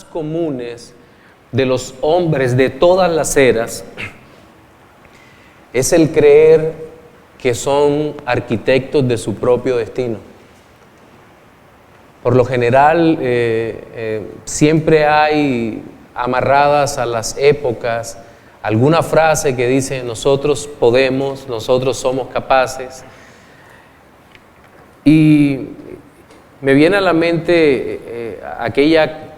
más comunes de los hombres de todas las eras es el creer que son arquitectos de su propio destino. Por lo general, siempre hay amarradas a las épocas alguna frase que dice: nosotros podemos, nosotros somos capaces. Y me viene a la mente aquella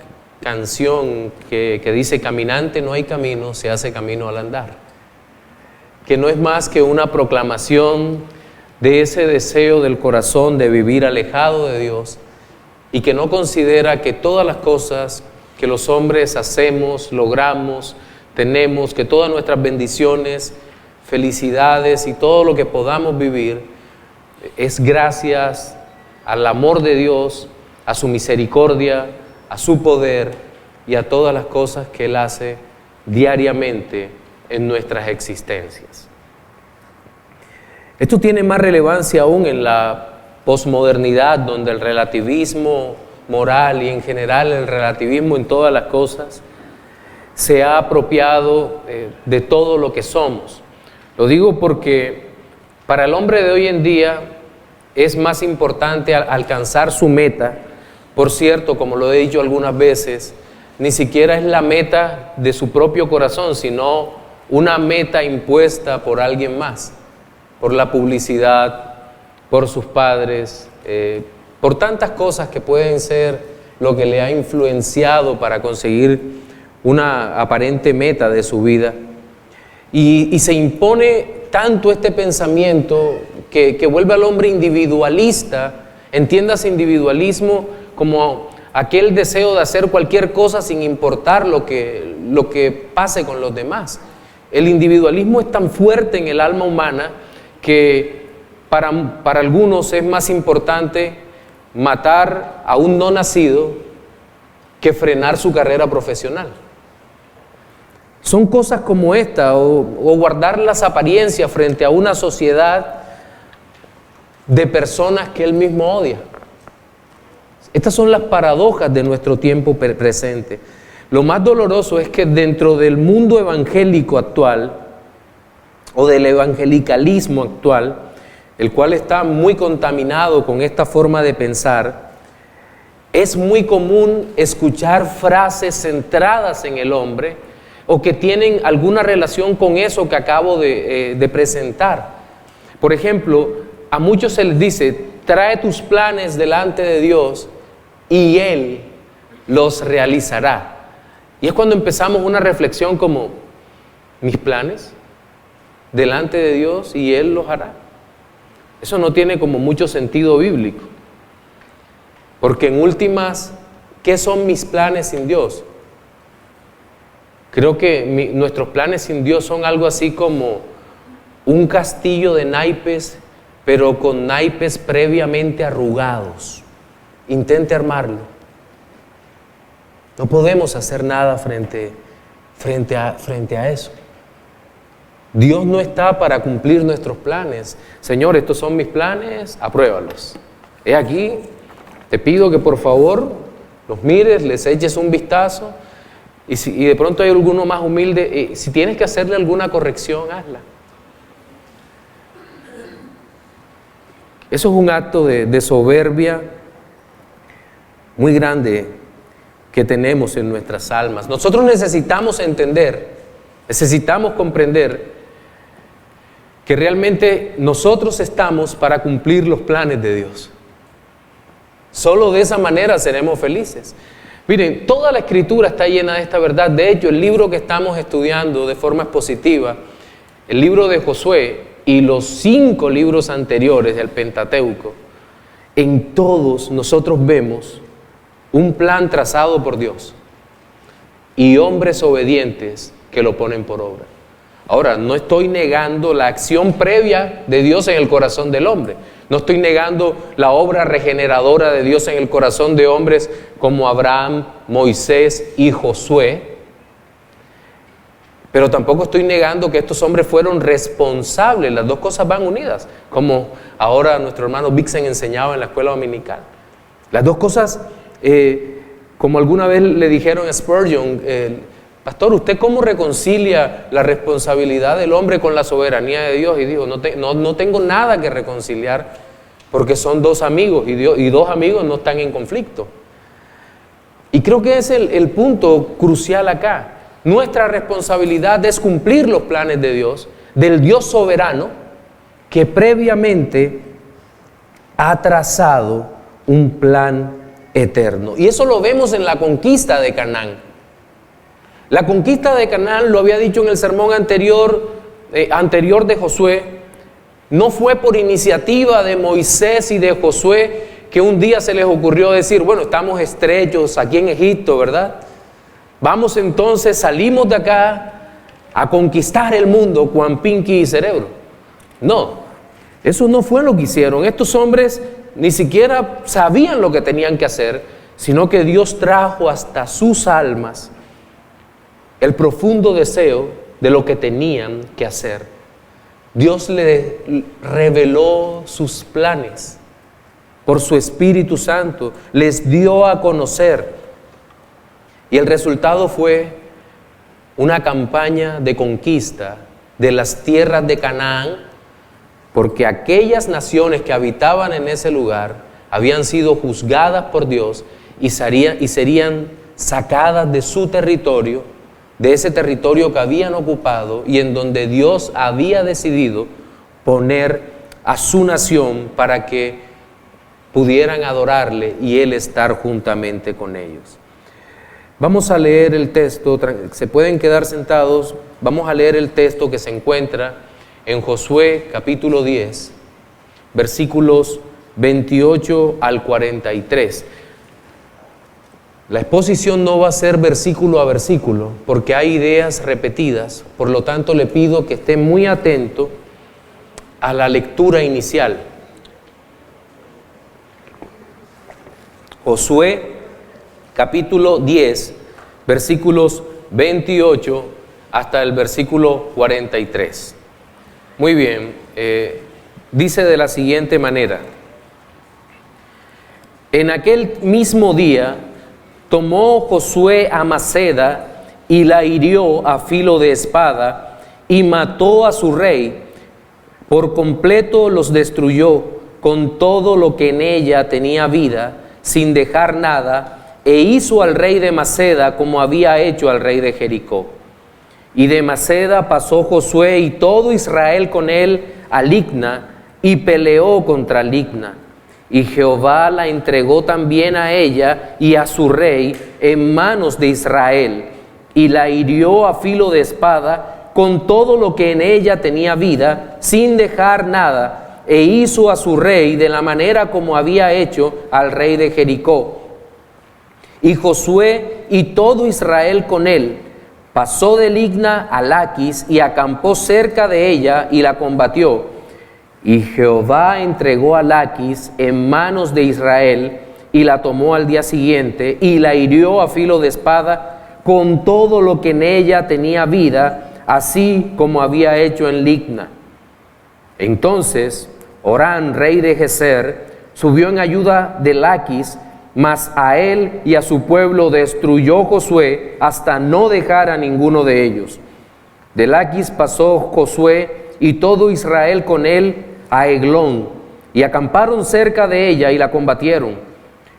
canción que dice: caminante no hay camino, se hace camino al andar. Que no es más que una proclamación de ese deseo del corazón de vivir alejado de Dios, y que no considera que todas las cosas que los hombres hacemos, logramos, tenemos, que todas nuestras bendiciones, felicidades y todo lo que podamos vivir es gracias al amor de Dios, a su misericordia, a su poder y a todas las cosas que Él hace diariamente en nuestras existencias. Esto tiene más relevancia aún en la posmodernidad, donde el relativismo moral y en general el relativismo en todas las cosas se ha apropiado de todo lo que somos. Lo digo porque para el hombre de hoy en día es más importante alcanzar su meta. Por cierto, como lo he dicho algunas veces, ni siquiera es la meta de su propio corazón, sino una meta impuesta por alguien más, por la publicidad, por sus padres, por tantas cosas que pueden ser lo que le ha influenciado para conseguir una aparente meta de su vida. Y se impone tanto este pensamiento que vuelve al hombre individualista. Entiéndase individualismo como aquel deseo de hacer cualquier cosa sin importar lo que pase con los demás. El individualismo es tan fuerte en el alma humana que para algunos es más importante matar a un no nacido que frenar su carrera profesional. Son cosas como esta, o guardar las apariencias frente a una sociedad de personas que él mismo odia. Estas son las paradojas de nuestro tiempo presente. Lo más doloroso es que dentro del mundo evangélico actual, o del evangelicalismo actual, el cual está muy contaminado con esta forma de pensar, es muy común escuchar frases centradas en el hombre o que tienen alguna relación con eso que acabo de presentar. Por ejemplo, a muchos se les dice: trae tus planes delante de Dios y Él los realizará. Y es cuando empezamos una reflexión como: ¿mis planes delante de Dios y Él los hará? Eso no tiene como mucho sentido bíblico. Porque en últimas, ¿qué son mis planes sin Dios? Creo que nuestros planes sin Dios son algo así como un castillo de naipes, pero con naipes previamente arrugados. Intente armarlo. No podemos hacer nada frente a eso. Dios no está para cumplir nuestros planes. Señor, estos son mis planes, apruébalos. He aquí, te pido que por favor los mires, les eches un vistazo. Y de pronto hay alguno más humilde, si tienes que hacerle alguna corrección, hazla. Eso es un acto de soberbia muy grande que tenemos en nuestras almas. Nosotros necesitamos entender, necesitamos comprender que realmente nosotros estamos para cumplir los planes de Dios. Solo de esa manera seremos felices. Miren, toda la Escritura está llena de esta verdad. De hecho, el libro que estamos estudiando de forma expositiva, el libro de Josué y los 5 libros anteriores del Pentateuco, en todos nosotros vemos un plan trazado por Dios y hombres obedientes que lo ponen por obra. Ahora, no estoy negando la acción previa de Dios en el corazón del hombre. No estoy negando la obra regeneradora de Dios en el corazón de hombres como Abraham, Moisés y Josué. Pero tampoco estoy negando que estos hombres fueron responsables. Las dos cosas van unidas, como ahora nuestro hermano Vixen enseñaba en la escuela dominical. Las dos cosas como alguna vez le dijeron a Spurgeon, pastor, ¿usted cómo reconcilia la responsabilidad del hombre con la soberanía de Dios? Y dijo, no tengo nada que reconciliar, porque son dos amigos y dos amigos no están en conflicto. Y creo que es el punto crucial acá. Nuestra responsabilidad es cumplir los planes de Dios, del Dios soberano, que previamente ha trazado un plan eterno. Y eso lo vemos en la conquista de Canaán. La conquista de Canaán, lo había dicho en el sermón anterior de Josué, no fue por iniciativa de Moisés y de Josué, que un día se les ocurrió decir, bueno, estamos estrechos aquí en Egipto, ¿verdad? Vamos entonces, salimos de acá a conquistar el mundo, cuan pinky y cerebro. No, eso no fue lo que hicieron. Estos hombres ni siquiera sabían lo que tenían que hacer, sino que Dios trajo hasta sus almas el profundo deseo de lo que tenían que hacer. Dios les reveló sus planes por su Espíritu Santo, les dio a conocer. Y el resultado fue una campaña de conquista de las tierras de Canaán, porque aquellas naciones que habitaban en ese lugar habían sido juzgadas por Dios y serían sacadas de su territorio, de ese territorio que habían ocupado y en donde Dios había decidido poner a su nación para que pudieran adorarle y Él estar juntamente con ellos. Vamos a leer el texto, se pueden quedar sentados, vamos a leer el texto que se encuentra en Josué capítulo 10, versículos 28 al 43. La exposición no va a ser versículo a versículo, porque hay ideas repetidas, por lo tanto le pido que esté muy atento a la lectura inicial. Josué capítulo 10, versículos 28 hasta el versículo 43. Muy bien, dice de la siguiente manera: en aquel mismo día tomó Josué a Maceda y la hirió a filo de espada y mató a su rey. Por completo los destruyó con todo lo que en ella tenía vida, sin dejar nada, e hizo al rey de Maceda como había hecho al rey de Jericó. Y de Maceda pasó Josué y todo Israel con él a Libna, y peleó contra Libna. Y Jehová la entregó también a ella y a su rey en manos de Israel, y la hirió a filo de espada con todo lo que en ella tenía vida, sin dejar nada, e hizo a su rey de la manera como había hecho al rey de Jericó. Y Josué y todo Israel con él pasó de Libna a Laquis y acampó cerca de ella y la combatió. Y Jehová entregó a Laquis en manos de Israel y la tomó al día siguiente y la hirió a filo de espada con todo lo que en ella tenía vida, así como había hecho en Libna. Entonces Orán, rey de Gezer, subió en ayuda de Laquis, mas a él y a su pueblo destruyó Josué hasta no dejar a ninguno de ellos. De Laquis pasó Josué y todo Israel con él a Eglón, y acamparon cerca de ella y la combatieron,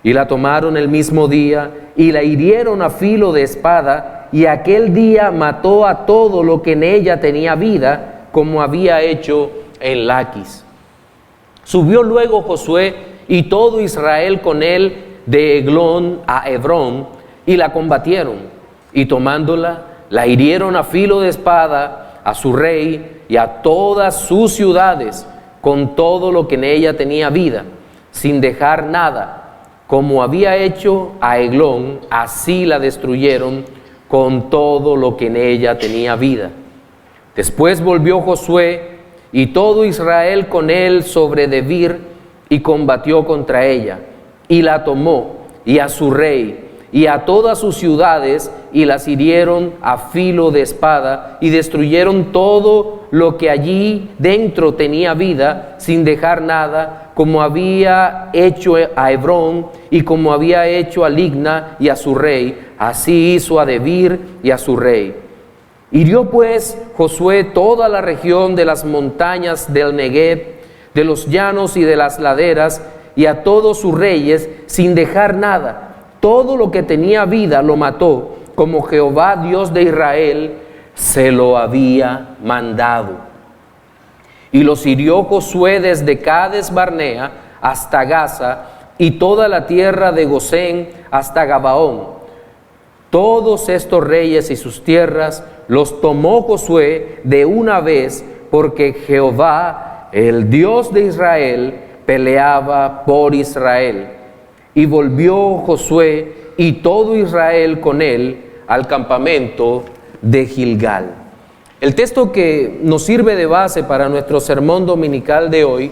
y la tomaron el mismo día y la hirieron a filo de espada, y aquel día mató a todo lo que en ella tenía vida, como había hecho en Laquis. Subió luego Josué y todo Israel con él de Eglón a Hebrón, y la combatieron, y tomándola, la hirieron a filo de espada a su rey y a todas sus ciudades, con todo lo que en ella tenía vida, sin dejar nada. Como había hecho a Eglón, así la destruyeron con todo lo que en ella tenía vida. Después volvió Josué y todo Israel con él sobre Debir, y combatió contra ella, y la tomó, y a su rey, y a todas sus ciudades, y las hirieron a filo de espada, y destruyeron todo lo que allí dentro tenía vida, sin dejar nada, como había hecho a Hebrón y como había hecho a Libna y a su rey, así hizo a Debir y a su rey. Hirió pues Josué toda la región de las montañas del Negev, de los llanos y de las laderas, y a todos sus reyes, sin dejar nada. Todo lo que tenía vida lo mató, como Jehová Dios de Israel se lo había mandado. Y los hirió Josué desde Cades Barnea hasta Gaza, y toda la tierra de Gosén hasta Gabaón. Todos estos reyes y sus tierras los tomó Josué de una vez, porque Jehová, el Dios de Israel, peleaba por Israel. Y volvió Josué y todo Israel con él al campamento de Gilgal. El texto que nos sirve de base para nuestro sermón dominical de hoy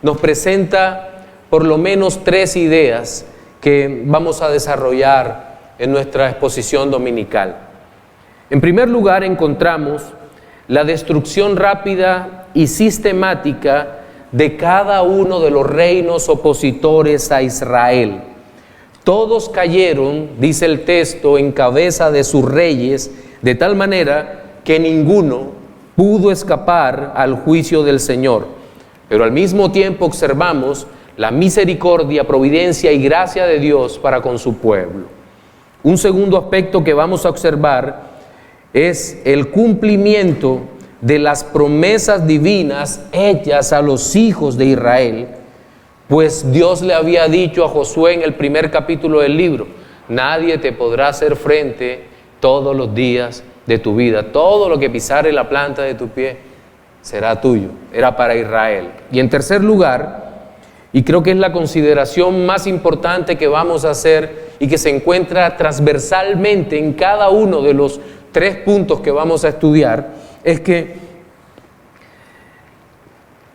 nos presenta por lo menos 3 ideas que vamos a desarrollar en nuestra exposición dominical. En primer lugar, encontramos la destrucción rápida y sistemática de cada uno de los reinos opositores a Israel. Todos cayeron, dice el texto, en cabeza de sus reyes, de tal manera que ninguno pudo escapar al juicio del Señor. Pero al mismo tiempo observamos la misericordia, providencia y gracia de Dios para con su pueblo. Un segundo aspecto que vamos a observar es el cumplimiento de las promesas divinas hechas a los hijos de Israel, pues Dios le había dicho a Josué en el primer capítulo del libro: nadie te podrá hacer frente todos los días de tu vida, todo lo que pisare la planta de tu pie será tuyo. Era para Israel. Y en tercer lugar, y creo que es la consideración más importante que vamos a hacer y que se encuentra transversalmente en cada uno de los 3 puntos que vamos a estudiar, es que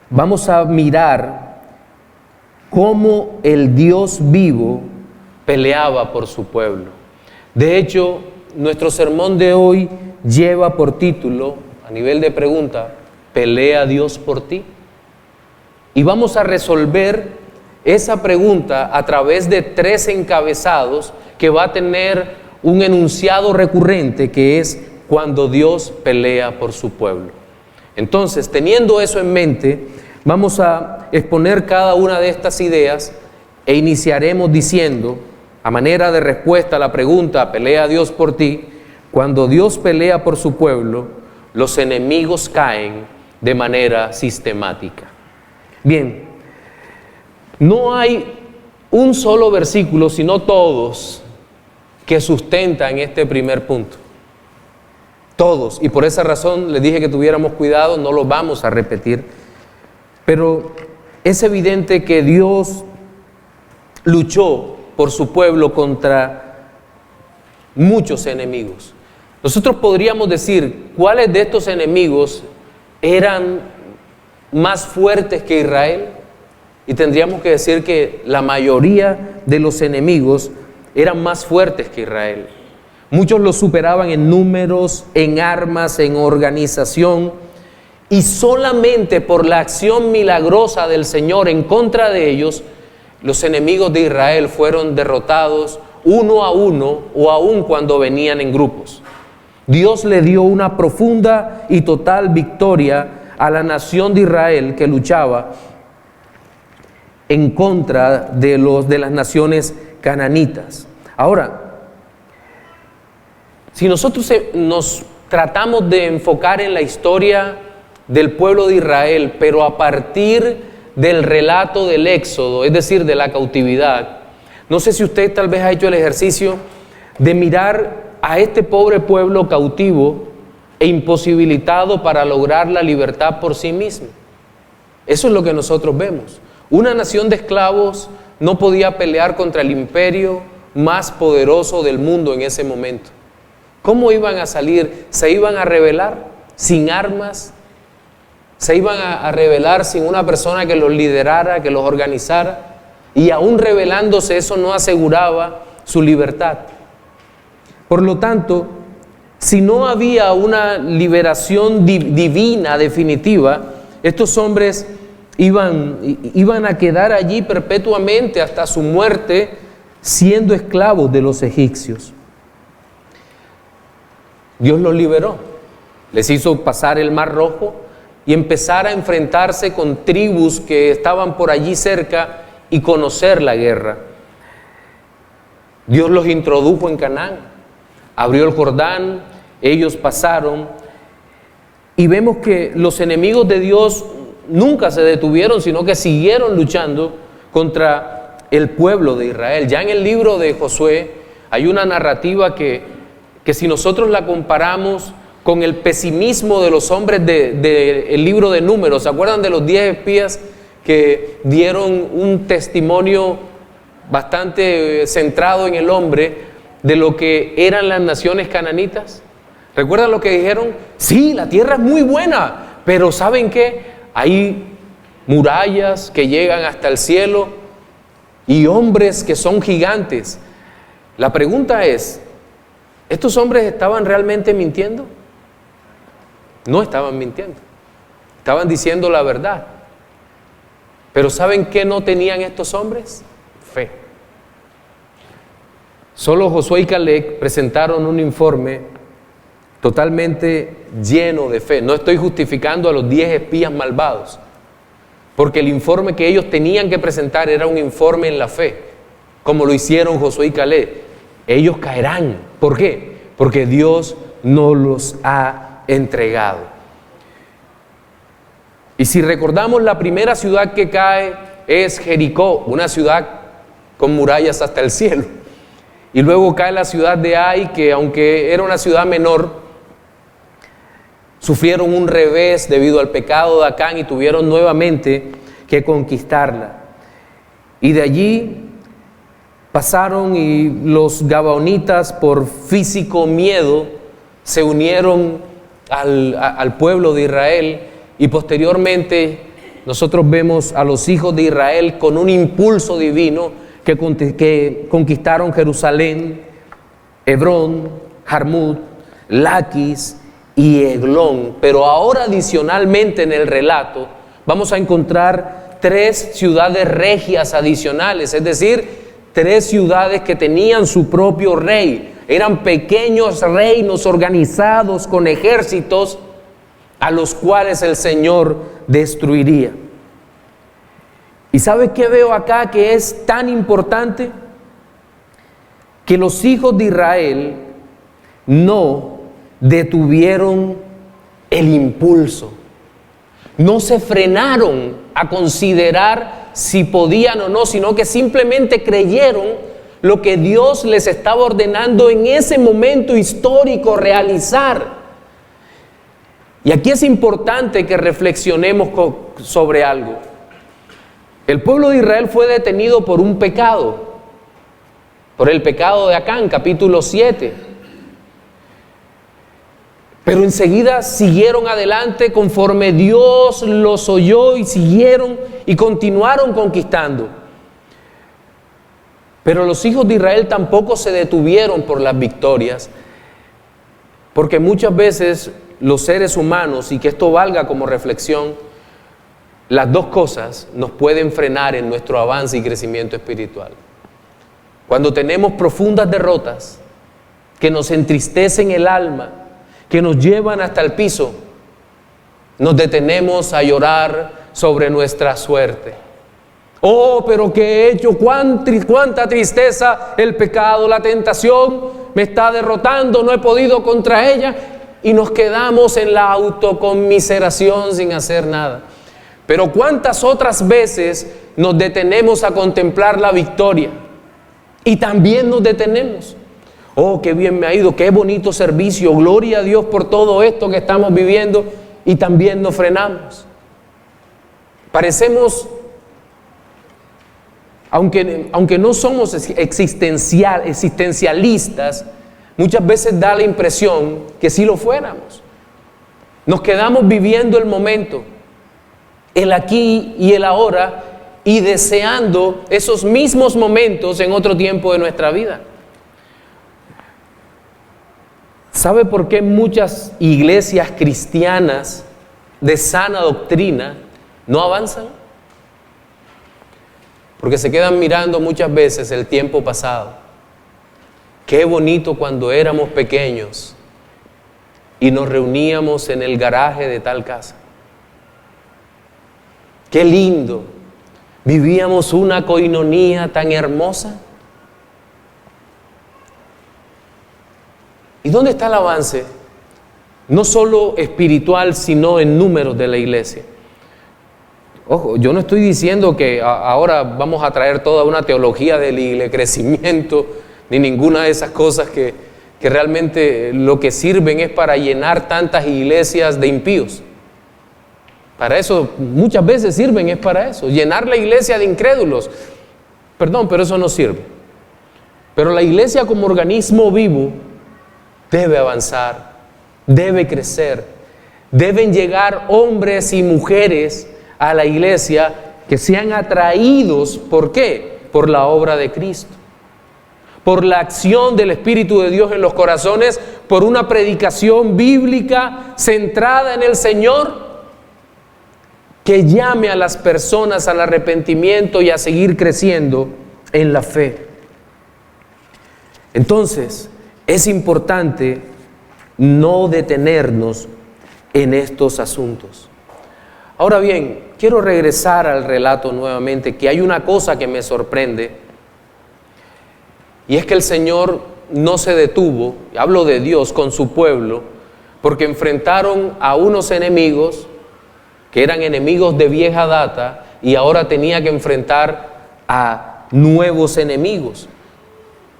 vamos a mirar cómo el Dios vivo peleaba por su pueblo. De hecho, nuestro sermón de hoy lleva por título, a nivel de pregunta, ¿pelea Dios por ti? Y vamos a resolver esa pregunta a través de 3 encabezados que va a tener un enunciado recurrente, que es cuando Dios pelea por su pueblo. Entonces, teniendo eso en mente, vamos a exponer cada una de estas ideas e iniciaremos diciendo, a manera de respuesta a la pregunta, ¿pelea Dios por ti? Cuando Dios pelea por su pueblo, los enemigos caen de manera sistemática. Bien, no hay un solo versículo, sino todos, que sustentan este primer punto. Todos, y por esa razón les dije que tuviéramos cuidado, no lo vamos a repetir, pero es evidente que Dios luchó por su pueblo contra muchos enemigos. Nosotros podríamos decir, ¿cuáles de estos enemigos eran más fuertes que Israel? Y tendríamos que decir que la mayoría de los enemigos eran más fuertes que Israel. Muchos los superaban en números, en armas, en organización, y solamente por la acción milagrosa del Señor en contra de ellos, los enemigos de Israel fueron derrotados uno a uno o aún cuando venían en grupos. Dios le dio una profunda y total victoria a la nación de Israel que luchaba en contra de las naciones cananitas. Ahora, si nosotros nos tratamos de enfocar en la historia del pueblo de Israel, pero a partir del relato del Éxodo, es decir, de la cautividad, no sé si usted tal vez ha hecho el ejercicio de mirar a este pobre pueblo cautivo e imposibilitado para lograr la libertad por sí mismo. Eso es lo que nosotros vemos. Una nación de esclavos no podía pelear contra el imperio más poderoso del mundo en ese momento. ¿Cómo iban a salir? ¿Se iban a rebelar sin armas? ¿Se iban a rebelar sin una persona que los liderara, que los organizara? Y aún rebelándose, eso no aseguraba su libertad. Por lo tanto, si no había una liberación divina definitiva, estos hombres iban a quedar allí perpetuamente hasta su muerte, siendo esclavos de los egipcios. Dios los liberó, les hizo pasar el Mar Rojo y empezar a enfrentarse con tribus que estaban por allí cerca y conocer la guerra. Dios los introdujo en Canaán, abrió el Jordán, ellos pasaron y vemos que los enemigos de Dios nunca se detuvieron, sino que siguieron luchando contra el pueblo de Israel. Ya en el libro de Josué hay una narrativa que si nosotros la comparamos con el pesimismo de los hombres del libro de Números, ¿se acuerdan de los 10 espías que dieron un testimonio bastante centrado en el hombre de lo que eran las naciones cananitas? ¿Recuerdan lo que dijeron? Sí, la tierra es muy buena, pero ¿saben qué? Hay murallas que llegan hasta el cielo y hombres que son gigantes. La pregunta es, ¿estos hombres estaban realmente mintiendo? No estaban mintiendo, estaban diciendo la verdad. Pero ¿saben qué no tenían estos hombres? Fe. Solo Josué y Caleb presentaron un informe totalmente lleno de fe. No estoy justificando a los 10 espías malvados, porque el informe que ellos tenían que presentar era un informe en la fe, como lo hicieron Josué y Caleb. Ellos caerán. ¿Por qué? Porque Dios no los ha entregado. Y si recordamos, la primera ciudad que cae es Jericó, una ciudad con murallas hasta el cielo. Y luego cae la ciudad de Ai, que aunque era una ciudad menor, sufrieron un revés debido al pecado de Acán y tuvieron nuevamente que conquistarla. Y de allí pasaron y los gabaonitas, por físico miedo, se unieron al pueblo de Israel, y posteriormente nosotros vemos a los hijos de Israel con un impulso divino que conquistaron Jerusalén, Hebrón, Jarmut, Laquis y Eglón. Pero ahora adicionalmente en el relato vamos a encontrar 3 ciudades regias adicionales, es decir, 3 ciudades que tenían su propio rey. Eran pequeños reinos organizados con ejércitos a los cuales el Señor destruiría. ¿Y sabe qué veo acá que es tan importante? Que los hijos de Israel no detuvieron el impulso, no se frenaron a considerar si podían o no, sino que simplemente creyeron lo que Dios les estaba ordenando en ese momento histórico realizar. Y aquí es importante que reflexionemos sobre algo. El pueblo de Israel fue detenido por un pecado, por el pecado de Acán, capítulo 7. Pero enseguida siguieron adelante conforme Dios los oyó y siguieron y continuaron conquistando. Pero los hijos de Israel tampoco se detuvieron por las victorias, porque muchas veces los seres humanos, y que esto valga como reflexión, las dos cosas nos pueden frenar en nuestro avance y crecimiento espiritual. Cuando tenemos profundas derrotas que nos entristecen el alma, que nos llevan hasta el piso, nos detenemos a llorar sobre nuestra suerte. Oh, pero ¿qué he hecho? Cuánta tristeza, el pecado, la tentación me está derrotando, no he podido contra ella, y nos quedamos en la autoconmiseración sin hacer nada. Pero cuántas otras veces nos detenemos a contemplar la victoria y también nos detenemos. Oh, qué bien me ha ido, qué bonito servicio, gloria a Dios por todo esto que estamos viviendo, y también nos frenamos. Parecemos, aunque no somos existencialistas, muchas veces da la impresión que sí lo fuéramos. Nos quedamos viviendo el momento, el aquí y el ahora, y deseando esos mismos momentos en otro tiempo de nuestra vida. ¿Sabe por qué muchas iglesias cristianas de sana doctrina no avanzan? porque se quedan mirando muchas veces el tiempo pasado. Qué bonito cuando éramos pequeños y nos reuníamos en el garaje de tal casa. Qué lindo. Vivíamos una coinonía tan hermosa. ¿Y dónde está el avance? No solo espiritual, sino en números de la iglesia. Ojo, yo no estoy diciendo que ahora vamos a traer toda una teología del crecimiento, ni ninguna de esas cosas que realmente lo que sirven es para llenar tantas iglesias de impíos. Para eso, muchas veces sirven, es para eso, llenar la iglesia de incrédulos. Perdón, pero eso no sirve. Pero la iglesia como organismo vivo debe avanzar, debe crecer. Deben llegar hombres y mujeres a la iglesia que sean atraídos, ¿por qué? Por la obra de Cristo, por la acción del Espíritu de Dios en los corazones, por una predicación bíblica centrada en el Señor, que llame a las personas al arrepentimiento y a seguir creciendo en la fe. Entonces, es importante no detenernos en estos asuntos. Ahora bien, quiero regresar al relato nuevamente, que hay una cosa que me sorprende, y es que el Señor no se detuvo, hablo de Dios, con su pueblo, porque enfrentaron a unos enemigos que eran enemigos de vieja data y ahora tenía que enfrentar a nuevos enemigos.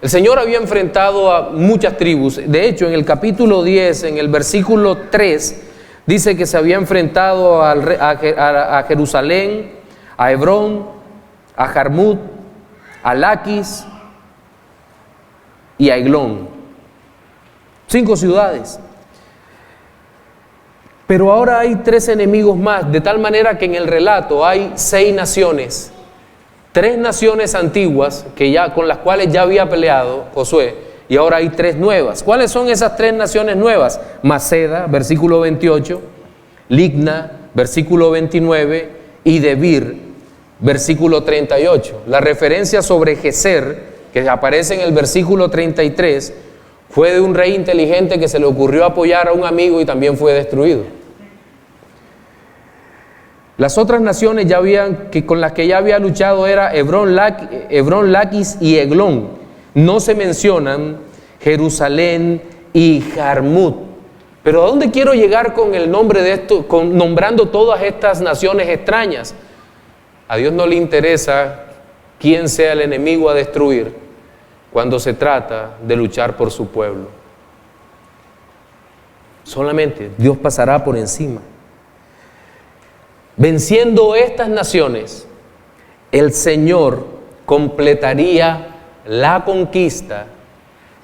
El Señor había enfrentado a muchas tribus. De hecho, en el capítulo 10, en el versículo 3, dice que se había enfrentado a Jerusalén, a Hebrón, a Jarmut, a Laquis y a Eglón. 5 ciudades. Pero ahora hay 3 enemigos más, de tal manera que en el relato hay 6 naciones. 3 naciones antiguas con las cuales ya había peleado Josué, y ahora hay 3 nuevas. ¿Cuáles son esas 3 naciones nuevas? Maceda, versículo 28, Ligna, versículo 29, y Debir, versículo 38. La referencia sobre Geser, que aparece en el versículo 33, fue de un rey inteligente que se le ocurrió apoyar a un amigo y también fue destruido. Las otras naciones con las que ya había luchado era Hebrón, Laquis y Eglón. No se mencionan Jerusalén y Jarmut. Pero ¿a dónde quiero llegar con el nombre de esto, nombrando todas estas naciones extrañas? A Dios no le interesa quién sea el enemigo a destruir cuando se trata de luchar por su pueblo. Solamente Dios pasará por encima. Venciendo estas naciones, el Señor completaría la conquista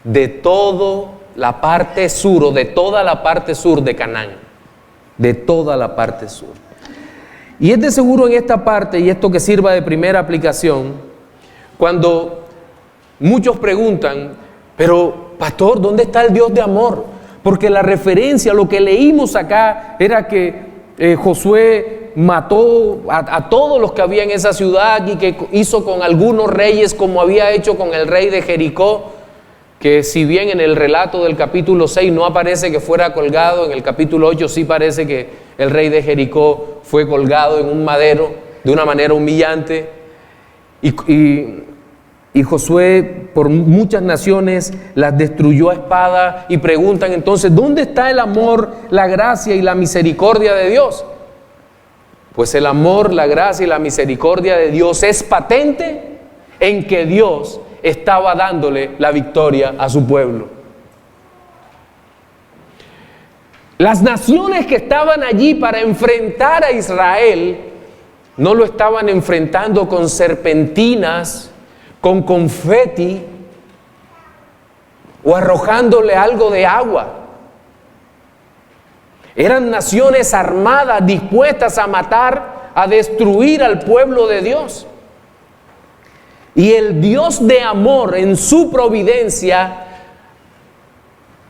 de toda la parte sur, o de toda la parte sur de Canaán, de toda la parte sur. Y es de seguro en esta parte, y esto que sirva de primera aplicación, cuando muchos preguntan, pero pastor, ¿dónde está el Dios de amor? Porque la referencia, lo que leímos acá, era que Josué mató a todos los que había en esa ciudad y que hizo con algunos reyes como había hecho con el rey de Jericó, que si bien en el relato del capítulo 6 no aparece que fuera colgado, en el capítulo 8 sí parece que el rey de Jericó fue colgado en un madero de una manera humillante, y Josué por muchas naciones las destruyó a espada, y preguntan entonces, ¿dónde está el amor, la gracia y la misericordia de Dios? Pues el amor, la gracia y la misericordia de Dios es patente en que Dios estaba dándole la victoria a su pueblo. Las naciones que estaban allí para enfrentar a Israel no lo estaban enfrentando con serpentinas, con confeti o arrojándole algo de agua. Eran naciones armadas, dispuestas a matar, a destruir al pueblo de Dios. Y el Dios de amor, en su providencia,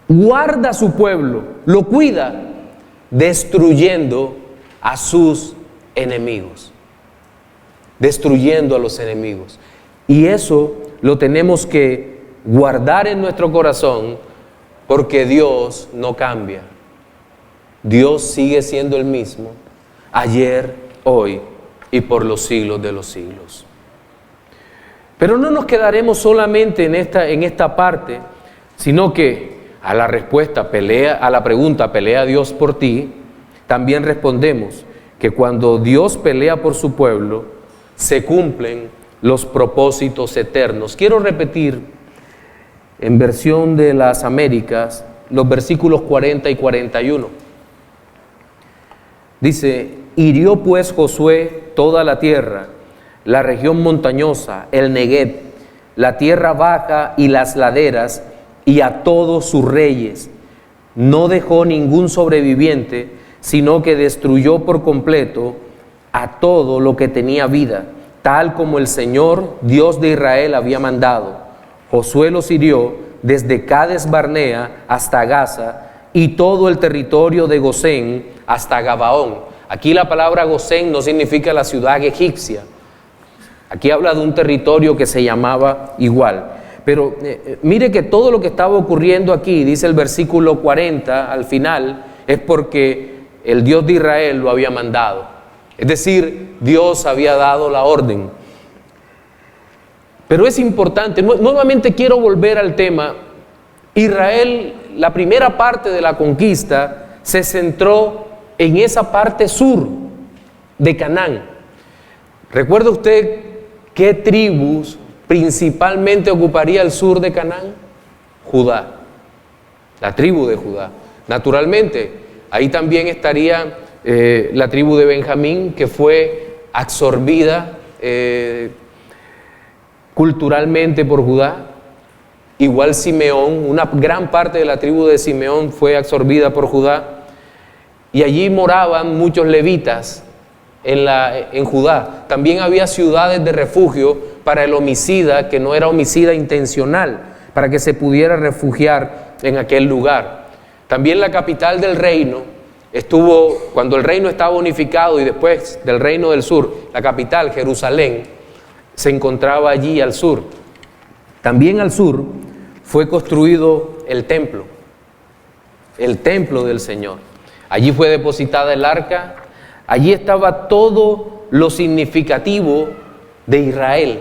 guarda a su pueblo, lo cuida, destruyendo a sus enemigos. destruyendo a los enemigos. Y eso lo tenemos que guardar en nuestro corazón, porque Dios no cambia. Dios sigue siendo el mismo, ayer, hoy y por los siglos de los siglos. Pero no nos quedaremos solamente en esta parte, sino que a la pregunta, ¿pelea Dios por ti?, también respondemos que cuando Dios pelea por su pueblo, se cumplen los propósitos eternos. Quiero repetir en versión de las Américas los versículos 40 y 41. Dice: hirió pues Josué toda la tierra, la región montañosa, el Negueb, la tierra baja y las laderas, y a todos sus reyes. No dejó ningún sobreviviente, sino que destruyó por completo a todo lo que tenía vida, tal como el Señor, Dios de Israel, había mandado. Josué los hirió desde Cades Barnea hasta Gaza, y todo el territorio de Gosén hasta Gabaón. Aquí la palabra Gosén no significa la ciudad egipcia. Aquí habla de un territorio que se llamaba igual. Pero mire que todo lo que estaba ocurriendo aquí, dice el versículo 40 al final, es porque el Dios de Israel lo había mandado. Es decir, Dios había dado la orden. Pero es importante, nuevamente quiero volver al tema. Israel, la primera parte de la conquista, se centró en esa parte sur de Canaán. ¿Recuerda usted qué tribus principalmente ocuparía el sur de Canaán? Judá, la tribu de Judá. Naturalmente, ahí también estaría la tribu de Benjamín, que fue absorbida culturalmente por Judá. Igual Simeón, una gran parte de la tribu de Simeón fue absorbida por Judá. Y allí moraban muchos levitas en Judá. También había ciudades de refugio para el homicida, que no era homicida intencional, para que se pudiera refugiar en aquel lugar. También la capital del reino estuvo, cuando el reino estaba unificado, y después del reino del sur, la capital, Jerusalén, se encontraba allí al sur. También al sur fue construido el templo del Señor. Allí fue depositada el arca, allí estaba todo lo significativo de Israel.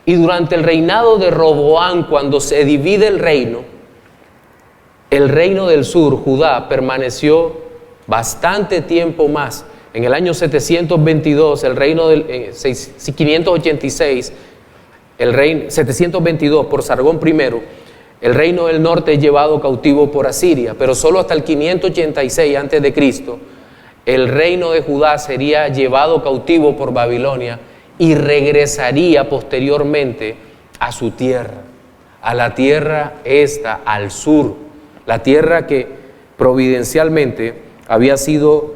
Y durante el reinado de Roboam, cuando se divide el reino del sur, Judá, permaneció bastante tiempo más. En el año 722, el reino del 586, 722 por Sargón I, el reino del norte es llevado cautivo por Asiria, pero solo hasta el 586 a.C., el reino de Judá sería llevado cautivo por Babilonia y regresaría posteriormente a su tierra, a la tierra esta, al sur, la tierra que providencialmente había sido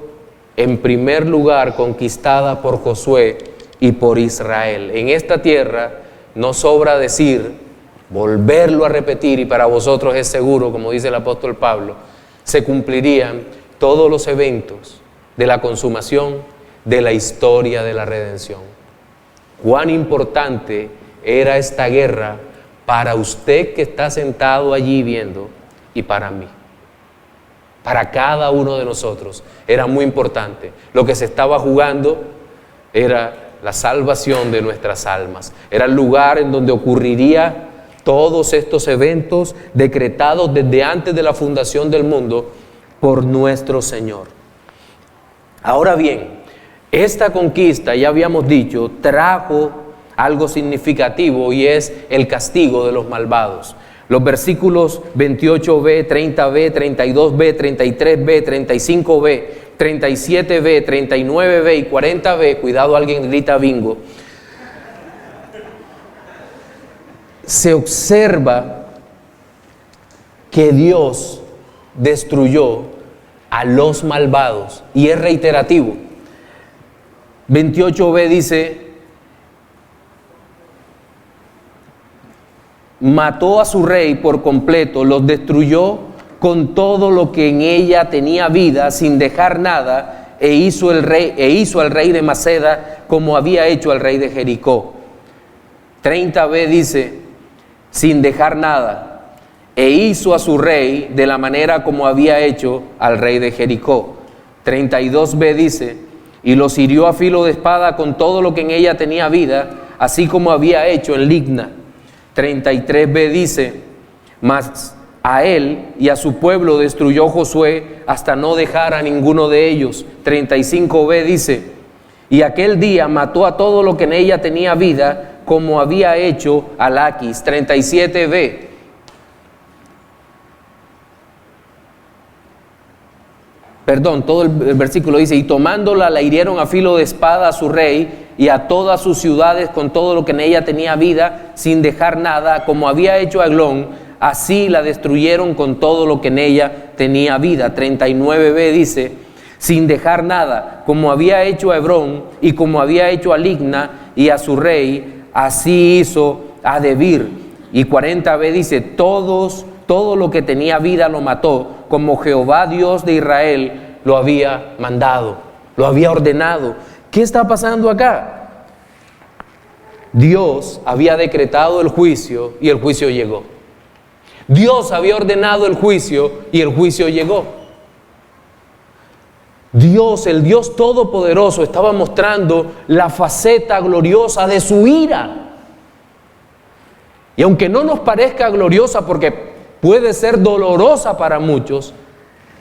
en primer lugar conquistada por Josué y por Israel. En esta tierra, no sobra decir, volverlo a repetir, y para vosotros es seguro, como dice el apóstol Pablo, se cumplirían todos los eventos de la consumación de la historia de la redención. Cuán importante era esta guerra para usted que está sentado allí viendo, y para mí. Para cada uno de nosotros era muy importante. Lo que se estaba jugando era la salvación de nuestras almas. Era el lugar en donde ocurriría todos estos eventos decretados desde antes de la fundación del mundo por nuestro Señor. Ahora bien, esta conquista, ya habíamos dicho, trajo algo significativo, y es el castigo de los malvados. Los versículos 28b, 30b, 32b, 33b, 35b, 37b, 39b y 40b, cuidado, alguien grita bingo, se observa que Dios destruyó a los malvados, y es reiterativo. 28b dice: mató a su rey por completo, los destruyó con todo lo que en ella tenía vida, sin dejar nada, e hizo al rey de Maceda como había hecho al rey de Jericó. 30b dice, sin dejar nada, e hizo a su rey de la manera como había hecho al rey de Jericó. 32b dice, y los hirió a filo de espada con todo lo que en ella tenía vida, así como había hecho en Libna. 33b dice, mas a él y a su pueblo destruyó Josué hasta no dejar a ninguno de ellos. 35b dice, y aquel día mató a todo lo que en ella tenía vida, como había hecho a Laquis. 37b, todo el versículo dice, y tomándola la hirieron a filo de espada a su rey y a todas sus ciudades con todo lo que en ella tenía vida, sin dejar nada, como había hecho a Eglón, así la destruyeron con todo lo que en ella tenía vida. 39b dice, sin dejar nada, como había hecho a Hebrón y como había hecho a Libna y a su rey, así hizo a Debir. Y 40b dice, todo lo que tenía vida lo mató, como Jehová Dios de Israel lo había mandado, lo había ordenado. ¿Qué está pasando acá? Dios había decretado el juicio y el juicio llegó. Dios había ordenado el juicio y el juicio llegó. Dios, el Dios Todopoderoso, estaba mostrando la faceta gloriosa de su ira. Y aunque no nos parezca gloriosa, porque puede ser dolorosa para muchos,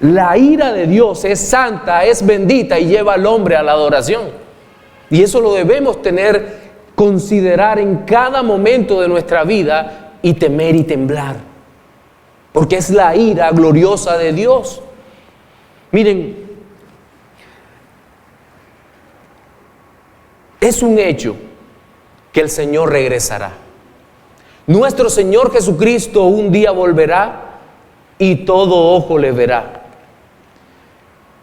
la ira de Dios es santa, es bendita y lleva al hombre a la adoración. Y eso lo debemos considerar en cada momento de nuestra vida y temer y temblar. Porque es la ira gloriosa de Dios. Miren, es un hecho que el Señor regresará. Nuestro Señor Jesucristo un día volverá y todo ojo le verá.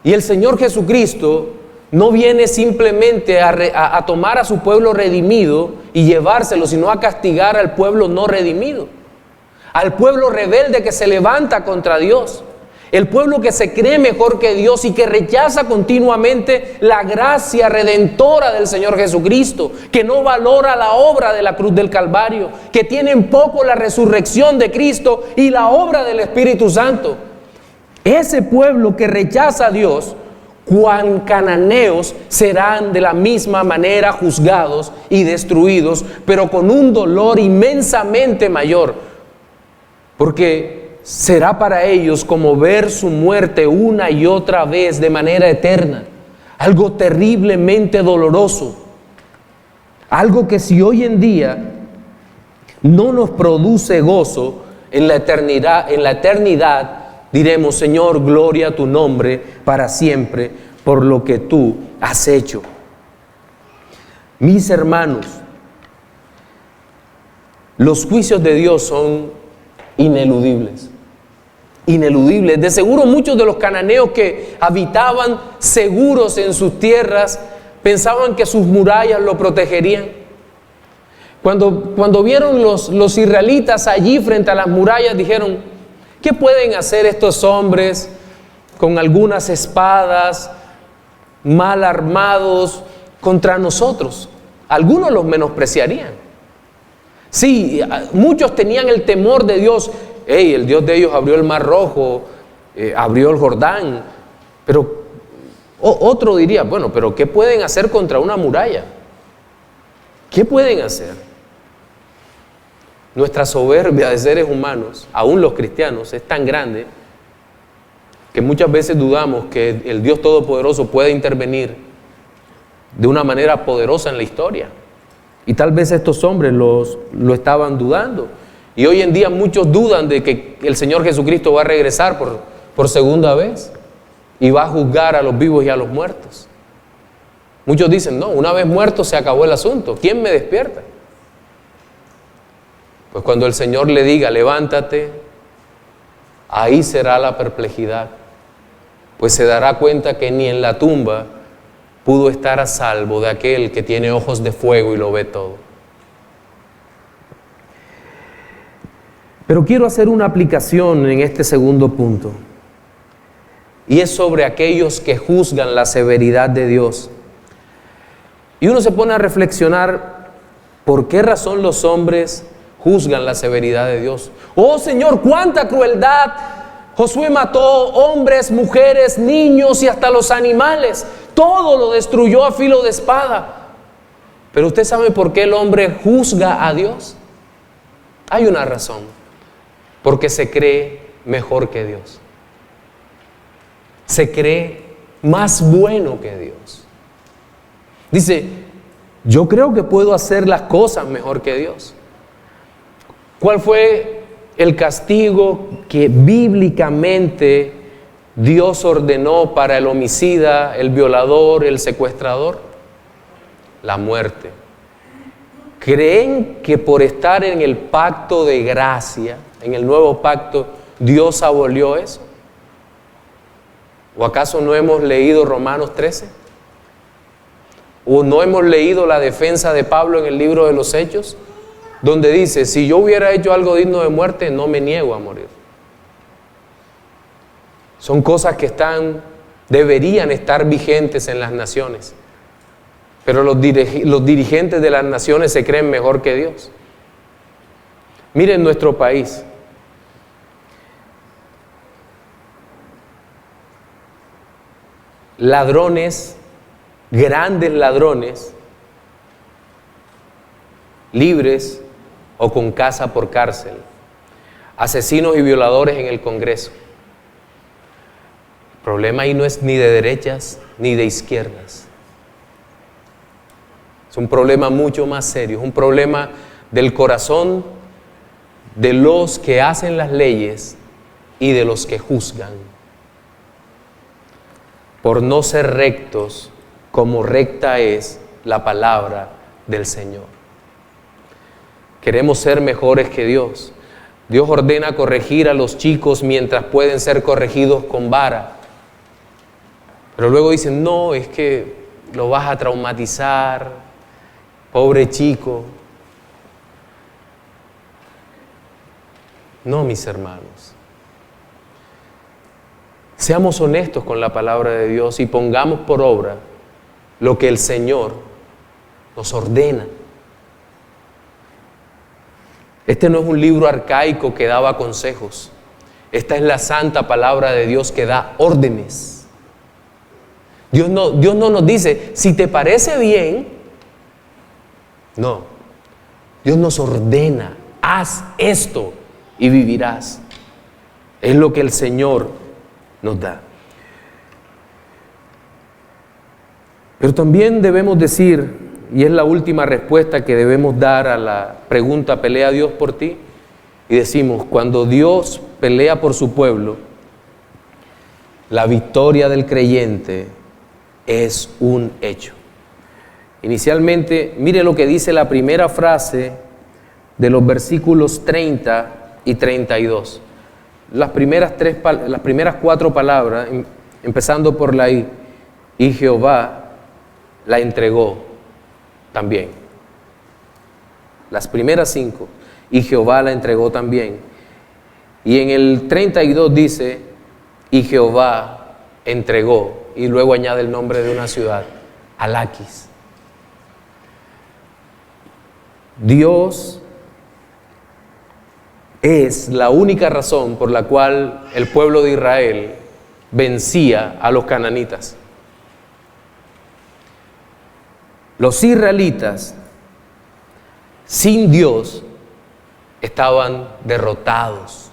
Y el Señor Jesucristo no viene simplemente a tomar a su pueblo redimido y llevárselo, sino a castigar al pueblo no redimido, al pueblo rebelde que se levanta contra Dios, el pueblo que se cree mejor que Dios y que rechaza continuamente la gracia redentora del Señor Jesucristo, que no valora la obra de la cruz del Calvario, que tiene en poco la resurrección de Cristo y la obra del Espíritu Santo. Ese pueblo que rechaza a Dios, cuan cananeos, serán de la misma manera juzgados y destruidos, pero con un dolor inmensamente mayor, porque será para ellos como ver su muerte una y otra vez de manera eterna, algo terriblemente doloroso, algo que si hoy en día no nos produce gozo, en la eternidad diremos, Señor, gloria a tu nombre para siempre por lo que tú has hecho. Mis hermanos, los juicios de Dios son ineludibles. Ineludibles. De seguro muchos de los cananeos que habitaban seguros en sus tierras pensaban que sus murallas lo protegerían. Cuando vieron los israelitas allí frente a las murallas, dijeron, ¿qué pueden hacer estos hombres con algunas espadas, mal armados contra nosotros? Algunos los menospreciarían. Sí, muchos tenían el temor de Dios. El Dios de ellos abrió el Mar Rojo, abrió el Jordán. Pero otro diría, bueno, pero ¿qué pueden hacer contra una muralla? ¿Qué pueden hacer? Nuestra soberbia de seres humanos, aún los cristianos, es tan grande que muchas veces dudamos que el Dios Todopoderoso pueda intervenir de una manera poderosa en la historia. Y tal vez estos hombres lo estaban dudando. Y hoy en día muchos dudan de que el Señor Jesucristo va a regresar por segunda vez y va a juzgar a los vivos y a los muertos. Muchos dicen, no, una vez muerto se acabó el asunto. ¿Quién me despierta? Pues cuando el Señor le diga, levántate, ahí será la perplejidad. Pues se dará cuenta que ni en la tumba pudo estar a salvo de aquel que tiene ojos de fuego y lo ve todo. Pero quiero hacer una aplicación en este segundo punto. y es sobre aquellos que juzgan la severidad de Dios. Y uno se pone a reflexionar, ¿por qué razón los hombres juzgan la severidad de Dios? Oh Señor, cuánta crueldad. Josué mató hombres, mujeres, niños y hasta los animales. Todo lo destruyó a filo de espada. Pero usted sabe por qué el hombre juzga a Dios. Hay una razón. Porque se cree mejor que Dios. Se cree más bueno que Dios. Dice, yo creo que puedo hacer las cosas mejor que Dios. ¿Cuál fue el castigo que bíblicamente Dios ordenó para el homicida, el violador, el secuestrador? La muerte. ¿Creen que por estar en el pacto de gracia, en el nuevo pacto, Dios abolió eso? ¿O acaso no hemos leído Romanos 13? ¿O no hemos leído la defensa de Pablo en el libro de los Hechos? Donde dice, si yo hubiera hecho algo digno de muerte, no me niego a morir. Son cosas que deberían estar vigentes en las naciones. Pero los dirigentes de las naciones se creen mejor que Dios. Miren nuestro país. Ladrones, grandes ladrones, libres o con casa por cárcel, asesinos y violadores en el Congreso. El problema ahí no es ni de derechas ni de izquierdas. Es un problema mucho más serio, es un problema del corazón de los que hacen las leyes y de los que juzgan. Por no ser rectos como recta es la palabra del Señor. Queremos ser mejores que Dios. Dios ordena corregir a los chicos mientras pueden ser corregidos con vara. Pero luego dicen, no, es que lo vas a traumatizar, pobre chico. No, mis hermanos. Seamos honestos con la palabra de Dios y pongamos por obra lo que el Señor nos ordena. Este no es un libro arcaico que daba consejos. Esta es la santa palabra de Dios que da órdenes. Dios no nos dice, si te parece bien. No. Dios nos ordena, haz esto y vivirás. Es lo que el Señor nos da. Pero también debemos decir, y es la última respuesta que debemos dar a la pregunta, ¿pelea Dios por ti? Y decimos, cuando Dios pelea por su pueblo, la victoria del creyente es un hecho. Inicialmente, mire lo que dice la primera frase de los versículos 30 y 32. Las primeras 4 palabras, empezando por la I, y Jehová la entregó también. Las primeras 5, y Jehová la entregó también. Y en el 32 dice, y Jehová entregó, y luego añade el nombre de una ciudad, a Laquis. Dios es la única razón por la cual el pueblo de Israel vencía a los cananitas. Los israelitas, sin Dios, estaban derrotados.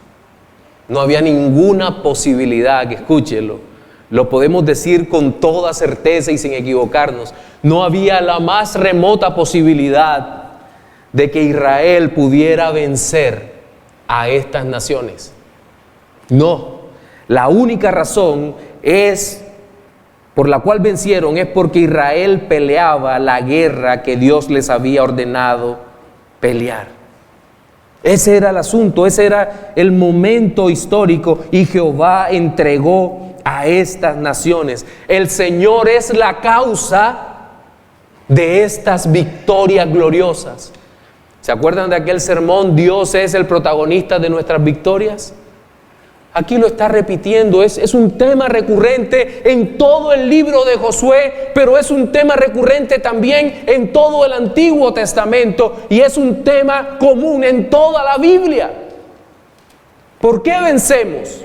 No había ninguna posibilidad, que escúchelo, lo podemos decir con toda certeza y sin equivocarnos, no había la más remota posibilidad de que Israel pudiera vencer a estas naciones. No, la única razón por la cual vencieron es porque Israel peleaba la guerra que Dios les había ordenado pelear. Ese era el asunto, ese era el momento histórico, y Jehová entregó a estas naciones. El Señor es la causa de estas victorias gloriosas. ¿Se acuerdan de aquel sermón? Dios es el protagonista de nuestras victorias. Aquí lo está repitiendo, es un tema recurrente en todo el libro de Josué, pero es un tema recurrente también en todo el Antiguo Testamento y es un tema común en toda la Biblia. ¿Por qué vencemos?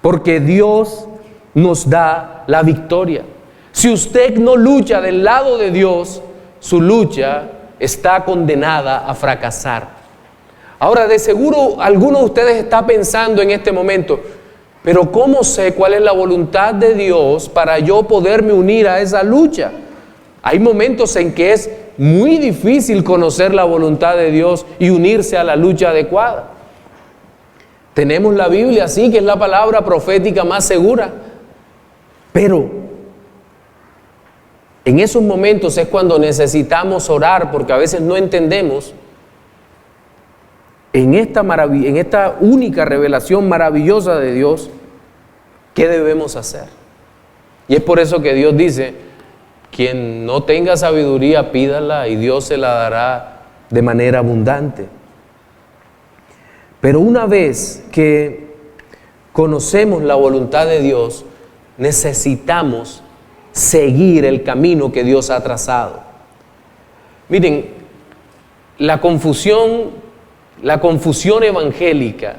Porque Dios nos da la victoria. Si usted no lucha del lado de Dios, su lucha está condenada a fracasar. Ahora, de seguro, alguno de ustedes está pensando en este momento, pero ¿cómo sé cuál es la voluntad de Dios para yo poderme unir a esa lucha? Hay momentos en que es muy difícil conocer la voluntad de Dios y unirse a la lucha adecuada. Tenemos la Biblia, sí, que es la palabra profética más segura, pero en esos momentos es cuando necesitamos orar, porque a veces no entendemos en esta única revelación maravillosa de Dios, ¿qué debemos hacer? Y es por eso que Dios dice, quien no tenga sabiduría, pídala y Dios se la dará de manera abundante. Pero una vez que conocemos la voluntad de Dios, necesitamos seguir el camino que Dios ha trazado. Miren, la confusión evangélica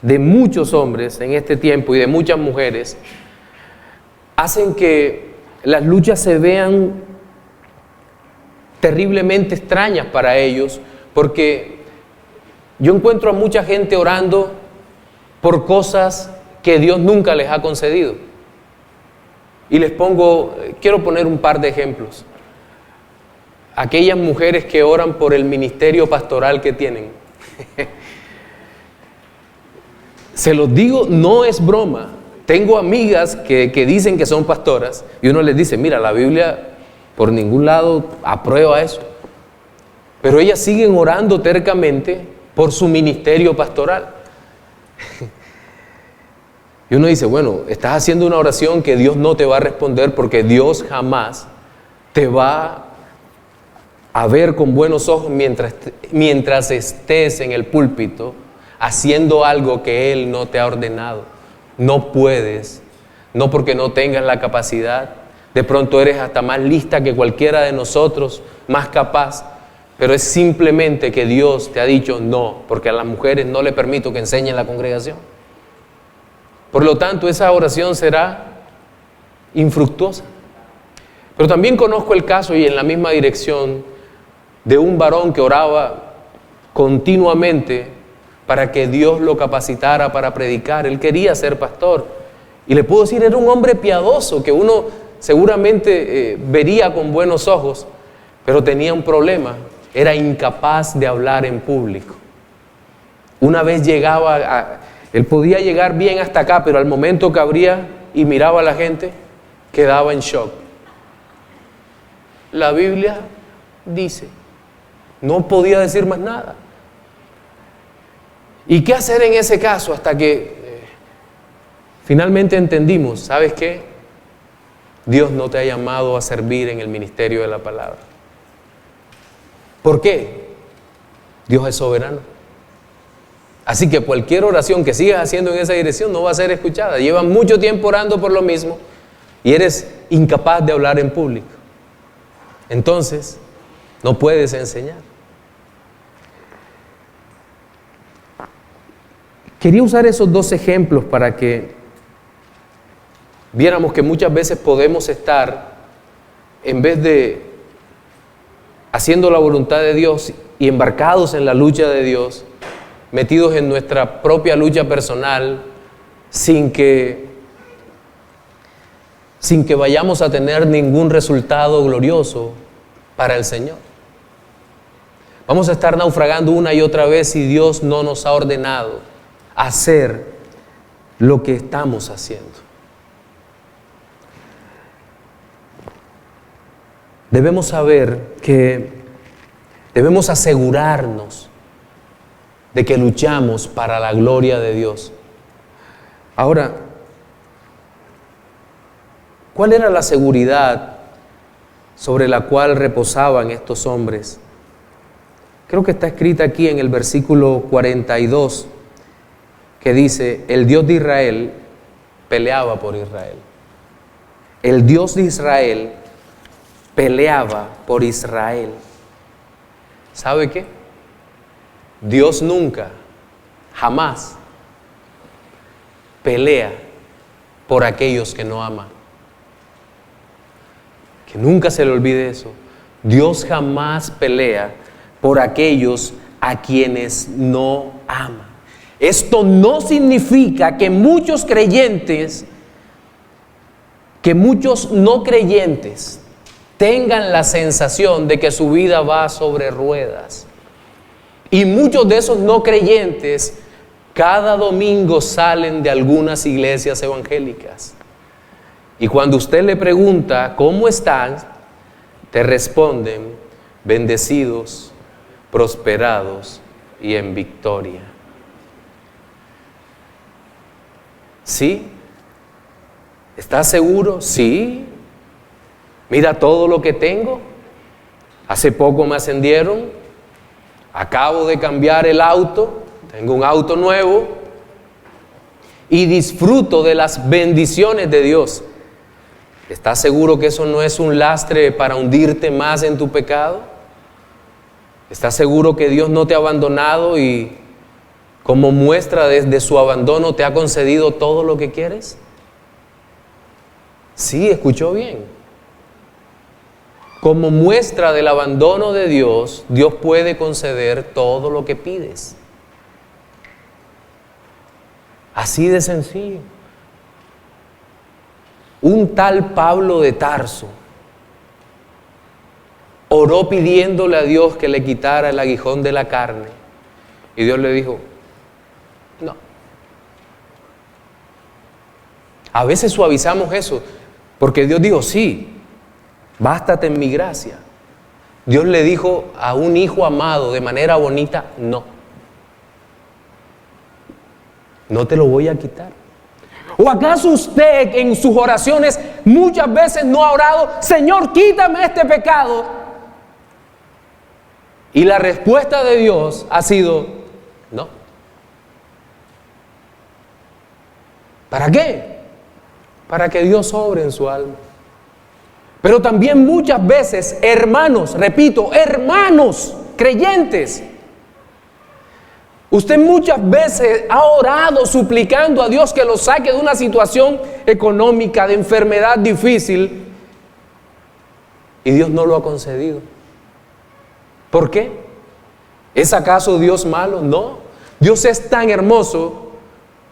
de muchos hombres en este tiempo y de muchas mujeres hacen que las luchas se vean terriblemente extrañas para ellos, porque yo encuentro a mucha gente orando por cosas que Dios nunca les ha concedido. Y quiero poner un par de ejemplos. Aquellas mujeres que oran por el ministerio pastoral que tienen. Se los digo, no es broma. Tengo amigas que dicen que son pastoras y uno les dice, mira, la Biblia por ningún lado aprueba eso. Pero ellas siguen orando tercamente por su ministerio pastoral. Y uno dice, bueno, estás haciendo una oración que Dios no te va a responder, porque Dios jamás te va a ver con buenos ojos mientras estés en el púlpito haciendo algo que Él no te ha ordenado. No puedes, no porque no tengas la capacidad, de pronto eres hasta más lista que cualquiera de nosotros, más capaz, pero es simplemente que Dios te ha dicho no, porque a las mujeres no le permito que enseñen la congregación. Por lo tanto, esa oración será infructuosa. Pero también conozco el caso, y en la misma dirección, de un varón que oraba continuamente para que Dios lo capacitara para predicar. Él quería ser pastor. Y le puedo decir, era un hombre piadoso que uno seguramente vería con buenos ojos, pero tenía un problema. Era incapaz de hablar en público. Una vez él podía llegar bien hasta acá, pero al momento que abría y miraba a la gente, quedaba en shock. La Biblia dice, no podía decir más nada. ¿Y qué hacer en ese caso? Hasta que finalmente entendimos, ¿sabes qué? Dios no te ha llamado a servir en el ministerio de la palabra. ¿Por qué? Dios es soberano. Así que cualquier oración que sigas haciendo en esa dirección no va a ser escuchada. Llevas mucho tiempo orando por lo mismo y eres incapaz de hablar en público. Entonces, no puedes enseñar. Quería usar esos dos ejemplos para que viéramos que muchas veces podemos estar, en vez de haciendo la voluntad de Dios y embarcados en la lucha de Dios, metidos en nuestra propia lucha personal, sin que vayamos a tener ningún resultado glorioso para el Señor. Vamos a estar naufragando una y otra vez si Dios no nos ha ordenado hacer lo que estamos haciendo. Debemos saber que debemos asegurarnos de que luchamos para la gloria de Dios. Ahora, ¿cuál era la seguridad sobre la cual reposaban estos hombres? Creo que está escrita aquí en el versículo 42, que dice, el Dios de Israel peleaba por Israel. El Dios de Israel peleaba por Israel. ¿Sabe qué? Dios nunca, jamás pelea por aquellos que no aman. Que nunca se le olvide eso. Dios jamás pelea por aquellos a quienes no aman. Esto no significa que muchos creyentes, que muchos no creyentes tengan la sensación de que su vida va sobre ruedas. Y muchos de esos no creyentes cada domingo salen de algunas iglesias evangélicas. Y cuando usted le pregunta, ¿cómo están?, te responden, bendecidos, prosperados y en victoria. ¿Sí? ¿Estás seguro? Sí. Mira todo lo que tengo. Hace poco me ascendieron. Acabo de cambiar el auto. Tengo un auto nuevo. Y disfruto de las bendiciones de Dios. ¿Estás seguro que eso no es un lastre para hundirte más en tu pecado? ¿Estás seguro que Dios no te ha abandonado y como muestra de su abandono te ha concedido todo lo que quieres? Sí, escuchó bien. Como muestra del abandono de Dios, Dios puede conceder todo lo que pides. Así de sencillo. Un tal Pablo de Tarso oró pidiéndole a Dios que le quitara el aguijón de la carne. Y Dios le dijo, no. A veces suavizamos eso, porque Dios dijo, sí, bástate en mi gracia. Dios le dijo a un hijo amado de manera bonita, no. No te lo voy a quitar. ¿O acaso usted en sus oraciones muchas veces no ha orado, Señor, quítame este pecado? Y la respuesta de Dios ha sido, no. ¿Para qué? Para que Dios obre en su alma. Pero también muchas veces, hermanos, repito, hermanos creyentes, usted muchas veces ha orado suplicando a Dios que lo saque de una situación económica, de enfermedad difícil, y Dios no lo ha concedido. ¿Por qué? ¿Es acaso Dios malo? No. Dios es tan hermoso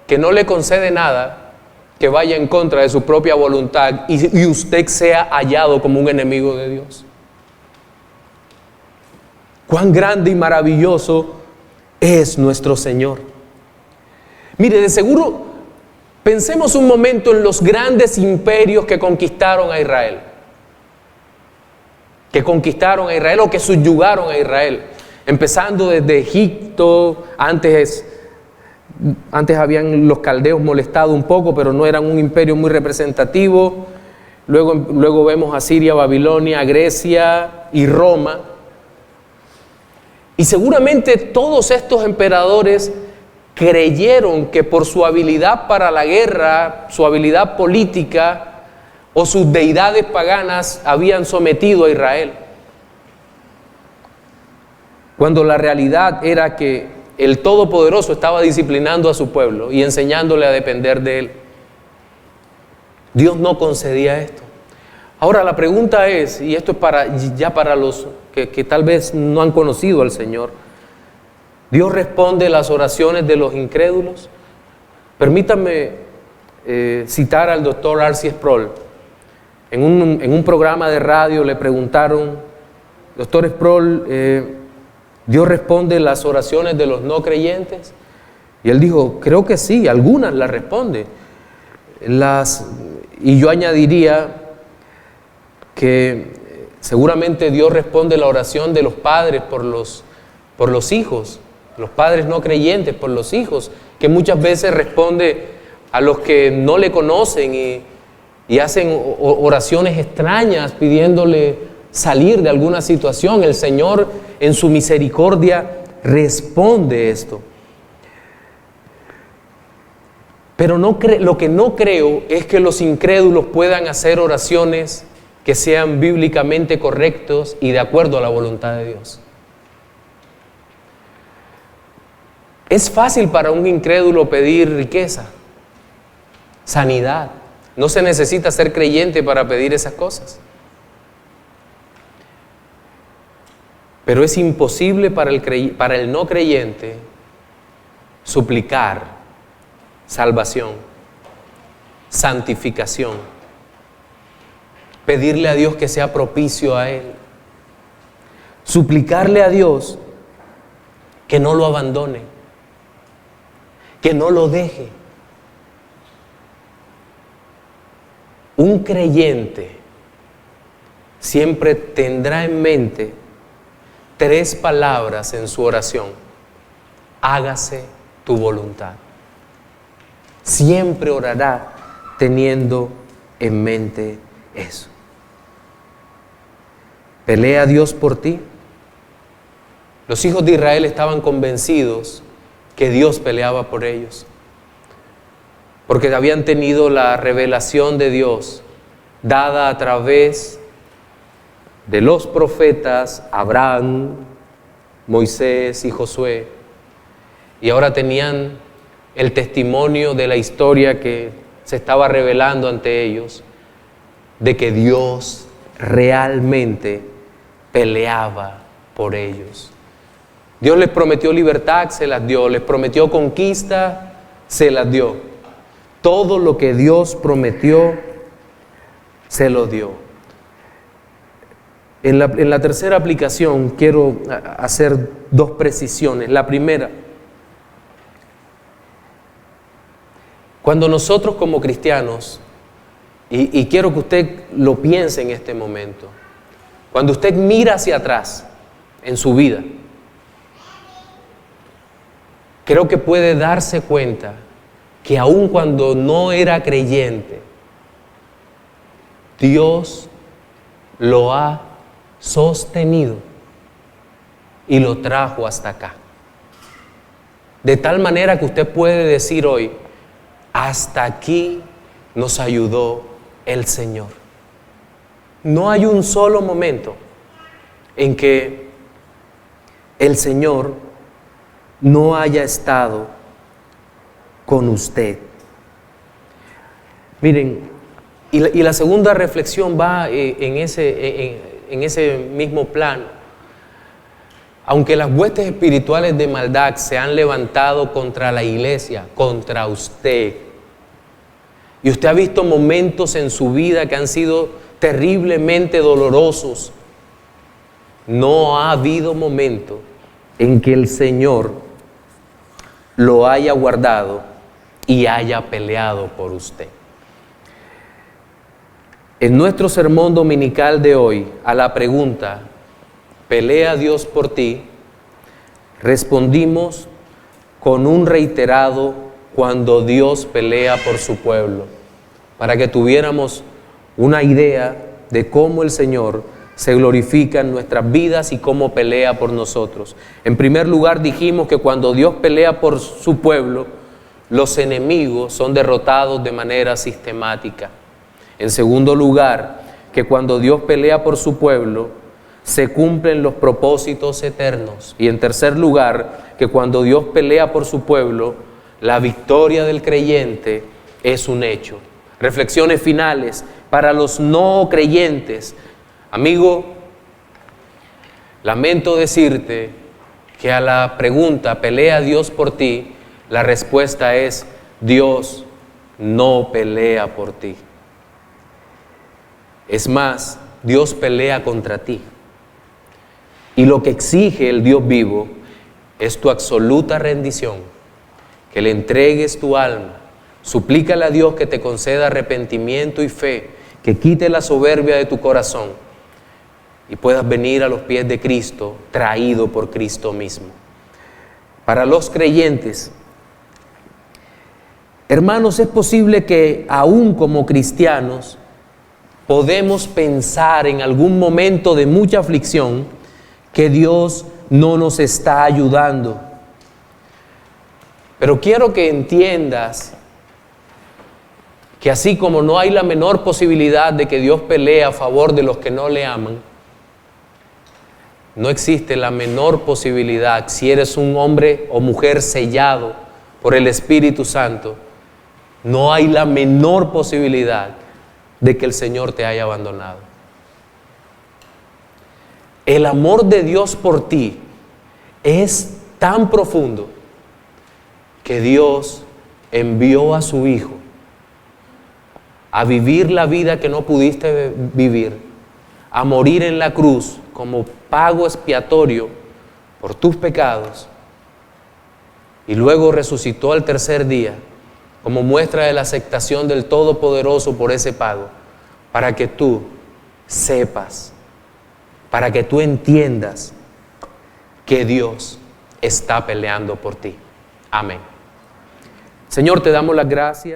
que no le concede nada que vaya en contra de su propia voluntad y usted sea hallado como un enemigo de Dios. Cuán grande y maravilloso es nuestro Señor. Mire, de seguro, pensemos un momento en los grandes imperios que conquistaron a Israel. O que subyugaron a Israel. Empezando desde Egipto, antes habían los caldeos molestado un poco, pero no eran un imperio muy representativo. Luego vemos a Siria, Babilonia, Grecia y Roma. Y seguramente todos estos emperadores creyeron que por su habilidad para la guerra, su habilidad política o sus deidades paganas habían sometido a Israel. Cuando la realidad era que el Todopoderoso estaba disciplinando a su pueblo y enseñándole a depender de Él. Dios no concedía esto. Ahora la pregunta es, y esto es para los que tal vez no han conocido al Señor, ¿Dios responde las oraciones de los incrédulos? Permítanme citar al doctor R.C. Sproul. En un programa de radio le preguntaron, doctor Sproul, ¿Dios responde las oraciones de los no creyentes? Y él dijo, creo que sí, algunas las responde. Y yo añadiría que seguramente Dios responde la oración de los padres por los hijos, los padres no creyentes por los hijos, que muchas veces responde a los que no le conocen y hacen oraciones extrañas pidiéndole salir de alguna situación. El Señor en su misericordia responde esto. Pero lo que no creo es que los incrédulos puedan hacer oraciones que sean bíblicamente correctos y de acuerdo a la voluntad de Dios. Es fácil para un incrédulo pedir riqueza, sanidad. No se necesita ser creyente para pedir esas cosas. Pero es imposible para el no creyente suplicar salvación, santificación, pedirle a Dios que sea propicio a Él, suplicarle a Dios que no lo abandone, que no lo deje. Un creyente siempre tendrá en mente 3 palabras en su oración: hágase tu voluntad. Siempre orará teniendo en mente eso. ¿Pelea Dios por ti? Los hijos de Israel estaban convencidos que Dios peleaba por ellos, porque habían tenido la revelación de Dios dada a través de los profetas Abraham, Moisés y Josué, y ahora tenían el testimonio de la historia que se estaba revelando ante ellos, de que Dios realmente peleaba por ellos. Dios les prometió libertad, se las dio. Les prometió conquista, se las dio. Todo lo que Dios prometió, se lo dio. En la tercera aplicación quiero hacer 2 precisiones. La primera: cuando nosotros como cristianos, y quiero que usted lo piense en este momento, cuando usted mira hacia atrás en su vida, creo que puede darse cuenta que aun cuando no era creyente, Dios lo ha sostenido y lo trajo hasta acá. De tal manera que usted puede decir hoy: hasta aquí nos ayudó el Señor. No hay un solo momento en que el Señor no haya estado con usted. Miren, y la segunda reflexión va en ese mismo plano. Aunque las huestes espirituales de maldad se han levantado contra la iglesia, contra usted, y usted ha visto momentos en su vida que han sido terriblemente dolorosos, no ha habido momento en que el Señor lo haya guardado y haya peleado por usted. En nuestro sermón dominical de hoy, a la pregunta: ¿pelea Dios por ti?, respondimos con un reiterado: cuando Dios pelea por su pueblo, para que tuviéramos una idea de cómo el Señor se glorifica en nuestras vidas y cómo pelea por nosotros. En primer lugar, dijimos que cuando Dios pelea por su pueblo, los enemigos son derrotados de manera sistemática. En segundo lugar, que cuando Dios pelea por su pueblo, se cumplen los propósitos eternos. Y en tercer lugar, que cuando Dios pelea por su pueblo, la victoria del creyente es un hecho. Reflexiones finales para los no creyentes. Amigo, lamento decirte que a la pregunta: ¿pelea Dios por ti?, la respuesta es: Dios no pelea por ti. Es más, Dios pelea contra ti. Y lo que exige el Dios vivo es tu absoluta rendición, que le entregues tu alma. Suplícale a Dios que te conceda arrepentimiento y fe, que quite la soberbia de tu corazón y puedas venir a los pies de Cristo, traído por Cristo mismo. Para los creyentes, hermanos, es posible que aún como cristianos podemos pensar en algún momento de mucha aflicción que Dios no nos está ayudando. Pero quiero que entiendas que así como no hay la menor posibilidad de que Dios pelee a favor de los que no le aman, no existe la menor posibilidad, si eres un hombre o mujer sellado por el Espíritu Santo, no hay la menor posibilidad de que el Señor te haya abandonado. El amor de Dios por ti es tan profundo que Dios envió a su Hijo a vivir la vida que no pudiste vivir, a morir en la cruz como pago expiatorio por tus pecados, y luego resucitó al tercer día como muestra de la aceptación del Todopoderoso por ese pago, para que tú sepas, para que tú entiendas que Dios está peleando por ti. Amén. Señor, te damos las gracias.